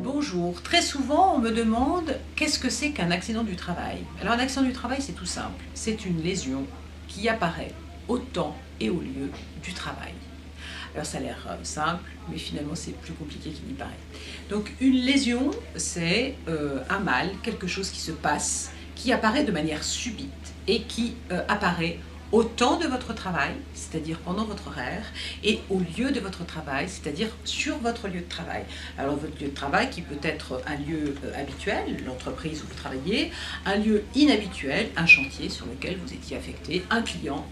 Bonjour, très souvent on me demande qu'est-ce que c'est qu'un accident du travail. Alors un accident du travail c'est tout simple, c'est une lésion qui apparaît au temps et au lieu du travail. Alors ça a l'air simple, mais finalement c'est plus compliqué qu'il n'y paraît. Donc une lésion c'est un mal, quelque chose qui se passe, qui apparaît de manière subite et qui apparaît au temps de votre travail, c'est-à-dire pendant votre horaire, et au lieu de votre travail, c'est-à-dire sur votre lieu de travail. Alors votre lieu de travail qui peut être un lieu habituel, l'entreprise où vous travaillez, un lieu inhabituel, un chantier sur lequel vous étiez affecté, un client,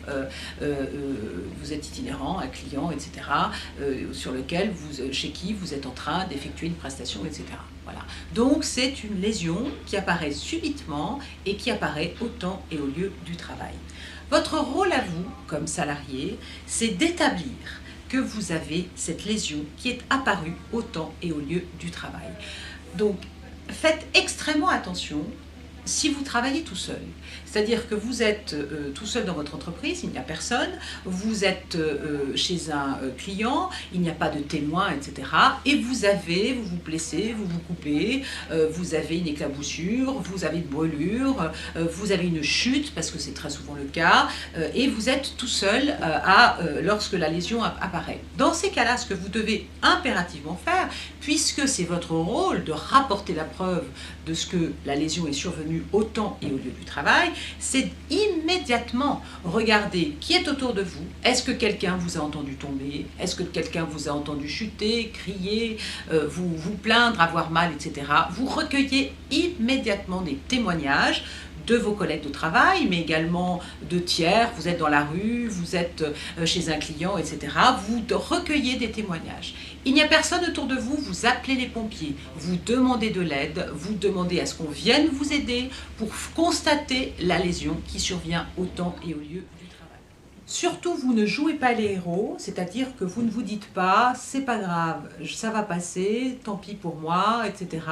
vous êtes itinérant, un client, etc., sur lequel chez qui vous êtes en train d'effectuer une prestation, etc. Voilà. Donc c'est une lésion qui apparaît subitement et qui apparaît au temps et au lieu du travail. Votre rôle à vous, comme salarié, c'est d'établir que vous avez cette lésion qui est apparue au temps et au lieu du travail. Donc, faites extrêmement attention si vous travaillez tout seul. C'est-à-dire que vous êtes tout seul dans votre entreprise, il n'y a personne, vous êtes chez un client, il n'y a pas de témoin, etc. Et vous vous blessez, vous vous coupez, vous avez une éclaboussure, vous avez une brûlure, vous avez une chute, parce que c'est très souvent le cas, et vous êtes tout seul lorsque la lésion apparaît. Dans ces cas-là, ce que vous devez impérativement faire, puisque c'est votre rôle de rapporter la preuve de ce que la lésion est survenue au temps et au lieu du travail, c'est immédiatement regarder qui est autour de vous. Est-ce que quelqu'un vous a entendu tomber? Est-ce que quelqu'un vous a entendu chuter, crier, vous plaindre, avoir mal, etc. Vous recueillez immédiatement des témoignages de vos collègues de travail, mais également de tiers. Vous êtes dans la rue, vous êtes chez un client, etc. Vous recueillez des témoignages. Il n'y a personne autour de vous, vous appelez les pompiers, vous demandez de l'aide, vous demandez à ce qu'on vienne vous aider pour constater la lésion qui survient au temps et au lieu du travail. Surtout, vous ne jouez pas les héros, c'est-à-dire que vous ne vous dites pas « c'est pas grave, ça va passer, tant pis pour moi », etc.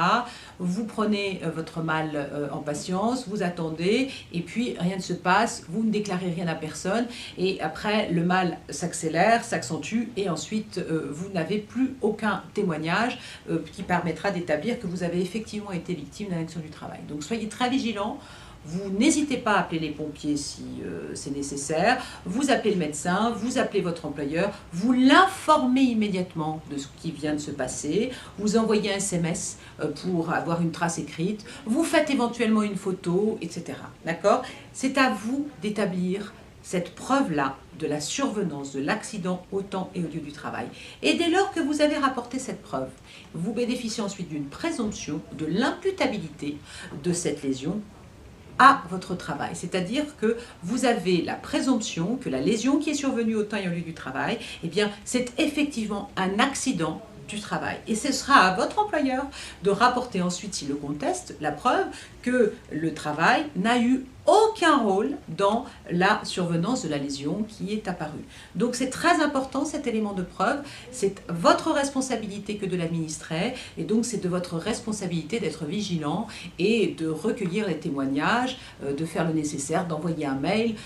Vous prenez votre mal en patience, vous attendez, et puis rien ne se passe, vous ne déclarez rien à personne, et après le mal s'accélère, s'accentue, et ensuite vous n'avez plus aucun témoignage qui permettra d'établir que vous avez effectivement été victime d'un accident du travail. Donc soyez très vigilants. Vous n'hésitez pas à appeler les pompiers si c'est nécessaire, vous appelez le médecin, vous appelez votre employeur, vous l'informez immédiatement de ce qui vient de se passer, vous envoyez un SMS pour avoir une trace écrite, vous faites éventuellement une photo, etc. D'accord? C'est à vous d'établir cette preuve-là de la survenance de l'accident au temps et au lieu du travail. Et dès lors que vous avez rapporté cette preuve, vous bénéficiez ensuite d'une présomption de l'imputabilité de cette lésion à votre travail. C'est-à-dire que vous avez la présomption que la lésion qui est survenue au temps et au lieu du travail, eh bien, c'est effectivement un accident du travail. Et ce sera à votre employeur de rapporter ensuite, s'il le conteste, la preuve que le travail n'a eu aucun rôle dans la survenance de la lésion qui est apparue. Donc c'est très important cet élément de preuve, c'est votre responsabilité que de l'administrer, et donc c'est de votre responsabilité d'être vigilant et de recueillir les témoignages, de faire le nécessaire, d'envoyer un mail,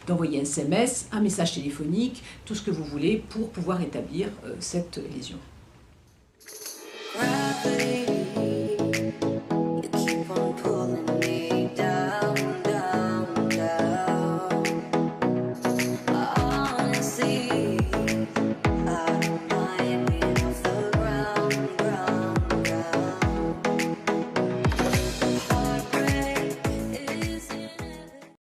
d'envoyer un SMS, un message téléphonique, tout ce que vous voulez pour pouvoir établir cette lésion. Gravity.